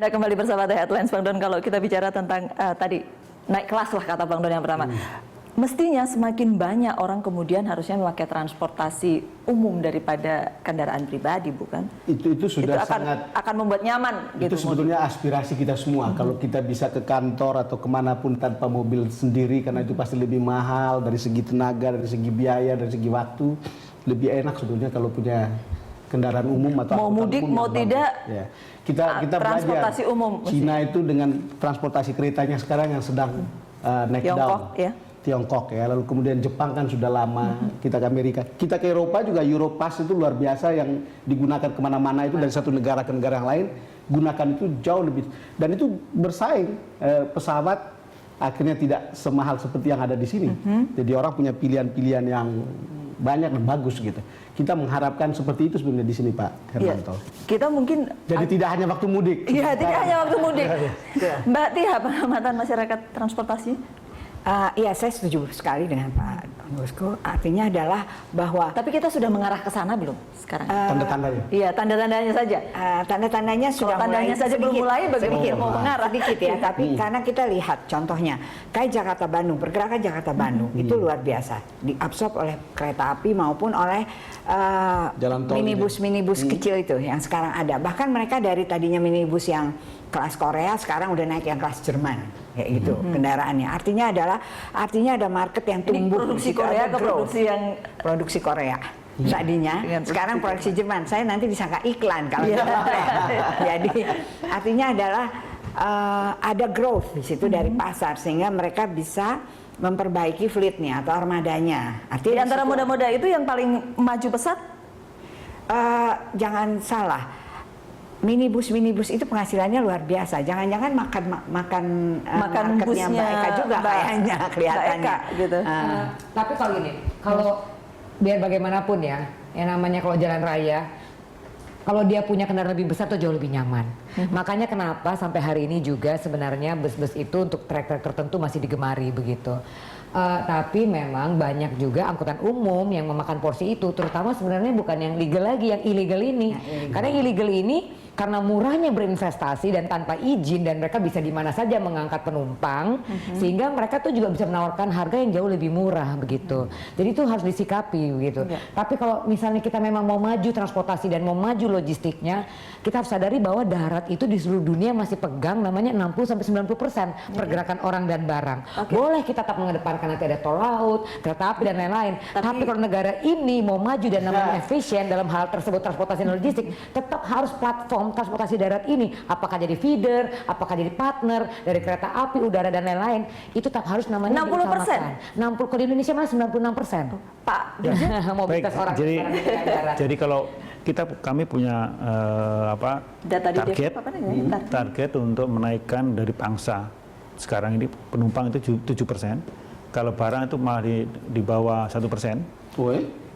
Anda kembali bersama The Headlines, Bang Don. Kalau kita bicara tentang tadi naik kelas lah kata Bang Don yang pertama. Mestinya semakin banyak orang kemudian harusnya memakai transportasi umum daripada kendaraan pribadi, bukan? Itu sudah akan membuat nyaman. Itu gitu, sebetulnya aspirasi kita semua. Kalau kita bisa ke kantor atau kemanapun tanpa mobil sendiri, karena itu pasti lebih mahal dari segi tenaga, dari segi biaya, dari segi waktu. Lebih enak sebetulnya kalau punya kendaraan umum atau mau mudik umum mau tidak. Ya. Kita transportasi belajar umum. Cina itu dengan transportasi keretanya sekarang yang sedang naik Tiongkok, down. ya. Tiongkok ya, lalu kemudian Jepang kan sudah lama, kita ke Amerika, kita ke Eropa juga, Europass itu luar biasa yang digunakan kemana-mana itu dari satu negara ke negara yang lain, gunakan itu jauh lebih, dan itu bersaing, pesawat akhirnya tidak semahal seperti yang ada di sini, jadi orang punya pilihan-pilihan yang banyak dan bagus gitu. Kita mengharapkan seperti itu sebenarnya di sini Pak Hermanto. Ya, kita mungkin jadi tidak hanya waktu mudik. Iya, tidak hanya waktu mudik. Mbak Tia, pengamatan masyarakat transportasi? Iya, saya setuju sekali dengan Pak Bosco. Artinya adalah bahwa... Tapi kita sudah mengarah ke sana belum sekarang? Tanda-tandanya? Iya, tanda-tandanya saja. Tanda-tandanya sudah tandanya mulai saja belum mulai, bagaimana mau mengarah? Sedikit ya, tapi karena kita lihat contohnya, kayak Jakarta-Bandung, pergerakan Jakarta-Bandung itu luar biasa. Diabsorb oleh kereta api maupun oleh minibus-minibus kecil itu yang sekarang ada. Bahkan mereka dari tadinya minibus yang kelas Korea sekarang udah naik yang kelas Jerman kayak gitu kendaraannya. Artinya ada market yang tumbuh. Ini produksi Korea ke produksi Korea. Tadinya, sekarang produksi Jerman. Saya nanti disangka iklan kalau jadi artinya adalah ada growth di situ dari pasar sehingga mereka bisa memperbaiki fleetnya atau armadanya. Artinya di antara moda-moda itu yang paling maju pesat? Jangan salah. Minibus itu penghasilannya luar biasa. Jangan-jangan makan marketnya busnya Mbak Eka juga kayaknya kelihatannya. Gitu. Tapi kalau gini, kalau biar bagaimanapun ya, yang namanya kalau jalan raya, kalau dia punya kendaraan lebih besar tuh jauh lebih nyaman. Makanya kenapa sampai hari ini juga sebenarnya bus-bus itu untuk trek-trek tertentu masih digemari begitu. Tapi memang banyak juga angkutan umum yang memakan porsi itu, terutama sebenarnya bukan yang legal lagi, yang illegal ini. Karena yang illegal ini karena murahnya berinvestasi dan tanpa izin dan mereka bisa di mana saja mengangkat penumpang, sehingga mereka tuh juga bisa menawarkan harga yang jauh lebih murah begitu. Jadi itu harus disikapi begitu. Tapi kalau misalnya kita memang mau maju transportasi dan mau maju logistiknya, kita harus sadari bahwa darat itu di seluruh dunia masih pegang namanya 60-90% pergerakan orang dan barang. Boleh kita tetap mengedepankan nanti ada tol laut, kereta api dan lain-lain. Tapi kalau negara ini mau maju dan namanya efisien dalam hal tersebut transportasi dan logistik, tetap harus platform transportasi darat ini, apakah jadi feeder, apakah jadi partner dari kereta api, udara dan lain-lain, itu tetap harus namanya 60%. 60 di Indonesia malah 96%. Pak, mobilitas orang. Jadi kalau kami punya target untuk menaikkan dari pangsa. Sekarang ini penumpang itu 7%. Kalau barang itu malah di bawah 1%.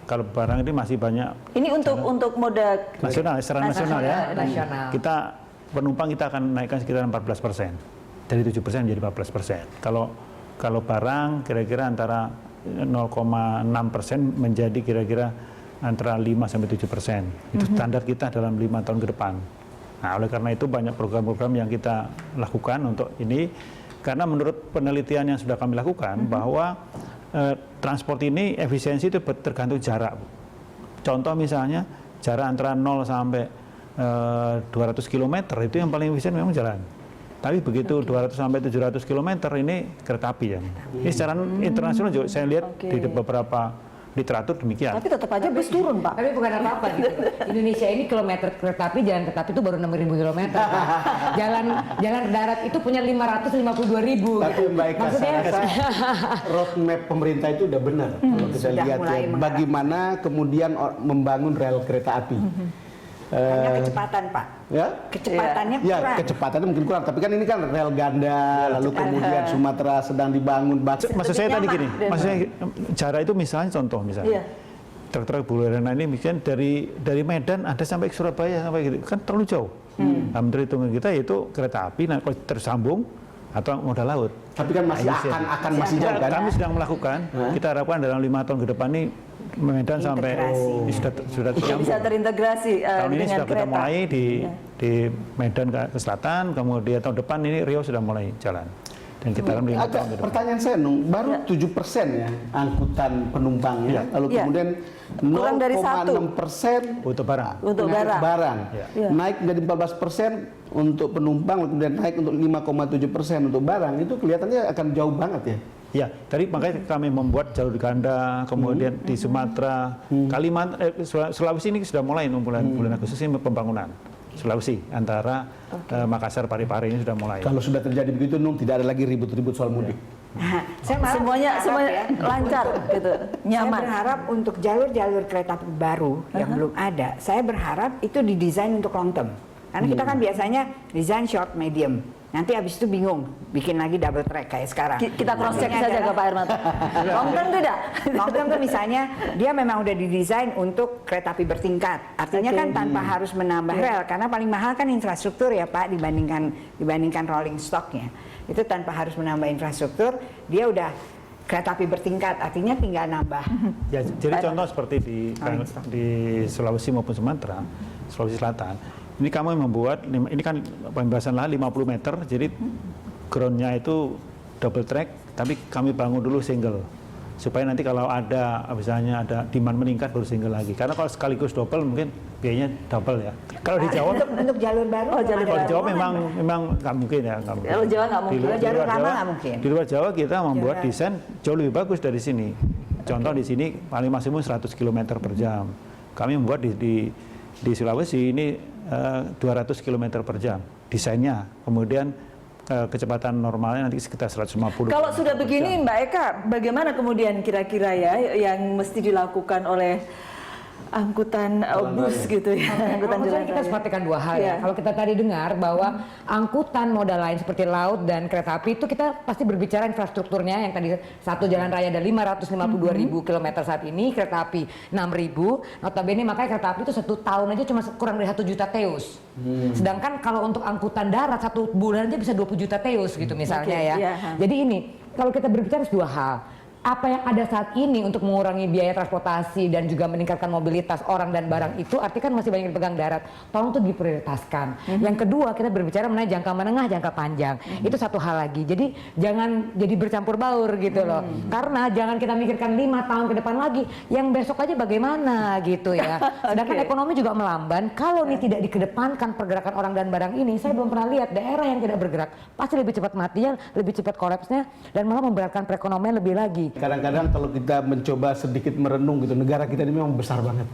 Kalau barang ini masih banyak. Ini untuk moda nasional, secara nasional ya. Nasional. Kita penumpang kita akan naikkan sekitar 14%. Dari 7% menjadi 14%. Kalau barang kira-kira antara 0,6% menjadi kira-kira antara 5 sampai 7%. Itu standar kita dalam 5 tahun ke depan. Nah, oleh karena itu banyak program-program yang kita lakukan untuk ini, karena menurut penelitian yang sudah kami lakukan bahwa transport ini efisiensi itu tergantung jarak. Contoh misalnya jarak antara 0 sampai 200 km itu yang paling efisien memang jalan. Tapi begitu 200 sampai 700 km ini kereta api ya. Ini secara internasional juga saya lihat di beberapa literatur demikian. Tapi tetap aja bus turun, Pak. Tapi bukan apa-apa gitu. Indonesia ini kilometer kereta api, jalan kereta api itu baru 6.000 kilometer. Jalan darat itu punya 552.000. Tapi baik, maksudnya roadmap pemerintah itu udah benar. Kalau kita lihat ya, bagaimana kemudian membangun rel kereta api. Hanya kecepatan, Pak. Ya? Kecepatannya kurang. Ya, kecepatannya mungkin kurang. Tapi kan ini kan rel ganda, lalu kemudian Sumatera sedang dibangun. Maksud saya tadi gini, maksudnya jarak itu misalnya contoh misalnya. Truk-truk Bulelena ini misalnya dari Medan ada sampai ke Surabaya sampai gitu. Kan terlalu jauh. Nah, menurut hitungan kita yaitu kereta api, nah, kalau tersambung atau modal laut. Tapi kan masih masih jauh kan? Kami sedang melakukan. Kita harapkan dalam 5 tahun ke depan ini Medan sampai ini sudah bisa terintegrasi tahun ini dengan sudah kita kereta. mulai di Medan ke selatan, kemudian tahun depan ini Riau sudah mulai jalan. Dan kita dalam 5 tahun ke depan. Pertanyaan saya, Nung, baru 7% ya angkutan penumpangnya, lalu kemudian kurang dari 0,6% untuk barang. Untuk barang. Ya. Naik dari 14% untuk penumpang, kemudian naik untuk 5,7% untuk barang, itu kelihatannya akan jauh banget ya. Ya, tadi makanya kami membuat jalur ganda, kemudian di Sumatera, Kalimantan, Sulawesi ini sudah mulai bulan Agustus ini pembangunan. Sulawesi antara Makassar, Parepare ini sudah mulai. Kalau sudah terjadi begitu, Nung, tidak ada lagi ribut-ribut soal mudik. Saya malah Semuanya berharap lancar gitu, nyaman. Saya berharap untuk jalur-jalur kereta api baru yang belum ada, saya berharap itu didesain untuk long term. Karena kita kan biasanya desain short, medium. Nanti habis itu bingung, bikin lagi double track kayak sekarang. Kita cross check Artinya saja ke adalah- Pak Hermanto. Long term tidak? Long term tuh misalnya dia memang udah didesain untuk kereta api bertingkat. Artinya Oke. kan tanpa harus menambah rel, karena paling mahal kan infrastruktur ya Pak dibandingkan rolling stocknya. Itu tanpa harus menambah infrastruktur, dia udah kereta api bertingkat. Artinya tinggal nambah. Ya, jadi contoh seperti di Sulawesi maupun Sumatera, Sulawesi Selatan. Ini kami membuat, ini kan pembebasan lahan 50 meter, jadi groundnya itu double track, tapi kami bangun dulu single. Supaya nanti kalau ada, misalnya ada demand meningkat baru single lagi. Karena kalau sekaligus double mungkin biayanya double ya. Kalau di Jawa, Untuk jalur baru, jalur kalau di Jawa ada memang nggak mungkin ya. Nggak mungkin. Kalau Jawa nggak mungkin. Di luar Jalur lama Jawa, nggak mungkin. Di luar Jawa kita membuat desain jauh lebih bagus dari sini. Contoh di sini paling maksimum 100 km per jam. Kami membuat di Sulawesi ini 200 km per jam desainnya, kemudian kecepatan normalnya nanti sekitar 150. Kalau sudah begini Mbak Eka, bagaimana kemudian kira-kira ya yang mesti dilakukan oleh angkutan bus gitu ya, angkutan Kalau menurut jalan saya kita harus raya. perhatikan dua hal ya. Iya. Kalau kita tadi dengar bahwa angkutan moda lain seperti laut dan kereta api itu kita pasti berbicara infrastrukturnya yang tadi satu jalan raya ada 552.000 km saat ini, kereta api 6.000. Notabene makanya kereta api itu 1 tahun aja cuma kurang dari 1 juta teus. Sedangkan kalau untuk angkutan darat 1 bulan aja bisa 20 juta teus gitu misalnya Oke, ya. iya. Jadi ini kalau kita berbicara harus dua hal. Apa yang ada saat ini untuk mengurangi biaya transportasi dan juga meningkatkan mobilitas orang dan barang itu artinya kan masih banyak yang dipegang darat. Tolong tuh diprioritaskan. Yang kedua kita berbicara mengenai jangka menengah, jangka panjang. Itu satu hal lagi. Jadi jangan jadi bercampur baur gitu loh. Karena jangan kita mikirkan 5 tahun ke depan lagi. Yang besok aja bagaimana gitu ya. Sedangkan ekonomi juga melamban. Kalau ini tidak dikedepankan pergerakan orang dan barang ini, saya belum pernah lihat daerah yang tidak bergerak pasti lebih cepat matinya, lebih cepat kolapsnya dan malah memberatkan perekonomian lebih lagi. Kadang-kadang kalau kita mencoba sedikit merenung gitu, negara kita ini memang besar banget.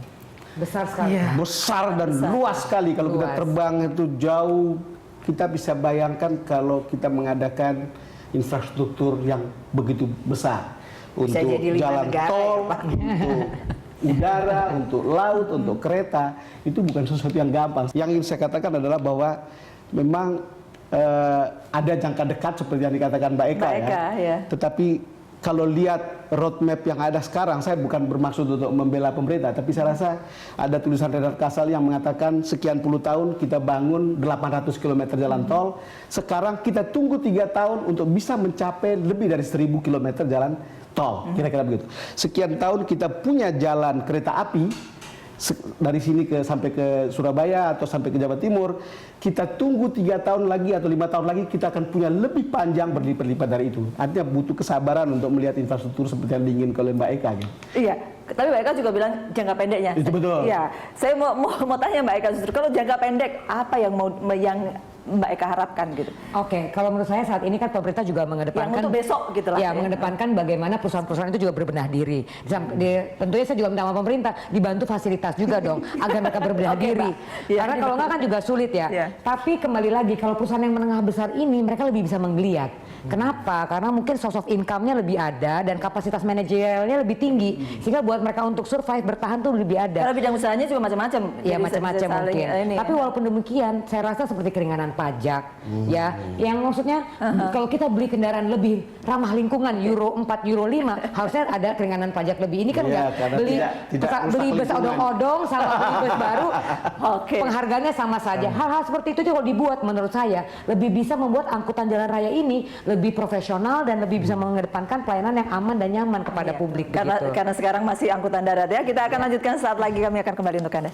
Besar sekali. Iya. Besar dan luas sekali. Kalau kita Luas. terbang itu jauh, kita bisa bayangkan kalau kita mengadakan infrastruktur yang begitu besar. Bisa Untuk jadi 5 jalan negara tol, ya, Pak. untuk udara, untuk laut, untuk kereta, itu bukan sesuatu yang gampang. Yang ingin saya katakan adalah bahwa memang ada jangka dekat seperti yang dikatakan Mbak Eka, Mbak Eka, ya. Tetapi kalau lihat roadmap yang ada sekarang, saya bukan bermaksud untuk membela pemerintah, tapi saya rasa ada tulisan Renat Kasal yang mengatakan sekian puluh tahun kita bangun 800 km jalan tol, sekarang kita tunggu 3 tahun untuk bisa mencapai lebih dari 1000 km jalan tol, kira-kira begitu. Sekian tahun kita punya jalan kereta api, dari sini sampai ke Surabaya atau sampai ke Jawa Timur, kita tunggu 3 tahun lagi atau 5 tahun lagi kita akan punya lebih panjang berlipat-lipat dari itu. Artinya butuh kesabaran untuk melihat infrastruktur seperti yang diinginkan oleh Mbak Eka gitu. Iya, tapi Mbak Eka juga bilang jangka pendeknya. Itu betul. Iya, saya mau tanya Mbak Eka justru kalau jangka pendek apa yang Mbak Eka harapkan gitu? Oke, kalau menurut saya saat ini kan pemerintah juga mengedepankan Yang untuk besok gitu lah. Ya, mengedepankan bagaimana perusahaan-perusahaan itu juga berbenah diri. Tentunya saya juga minta sama pemerintah dibantu fasilitas juga dong agar mereka berbenah Oke, diri. Mbak. Iya, Karena iya, kalau Mbak. nggak kan juga sulit ya. Iya. Tapi kembali lagi kalau perusahaan yang menengah besar ini mereka lebih bisa menggeliat. Kenapa? Karena mungkin source of income-nya lebih ada dan kapasitas manajerialnya lebih tinggi, sehingga buat mereka untuk survive bertahan tuh lebih ada. Karena bidang usahanya juga macam-macam. Ya Jadi macam-macam saling, mungkin. ini, Tapi walaupun demikian, saya rasa seperti keringanan pajak, ya, yang maksudnya kalau kita beli kendaraan lebih ramah lingkungan, Euro 4, Euro 5, harusnya ada keringanan pajak lebih. Ini kan Iya, nggak karena beli tidak rusak beli bus lingkungan. odong-odong sama beli bus baru, Oke. penghargaannya sama saja. Hal-hal seperti itu juga kalau dibuat, menurut saya lebih bisa membuat angkutan jalan raya ini lebih profesional dan lebih bisa mengedepankan pelayanan yang aman dan nyaman kepada Iya. publik. Karena begitu. sekarang masih angkutan darat ya. Kita akan lanjutkan saat lagi, kami akan kembali untuk Anda.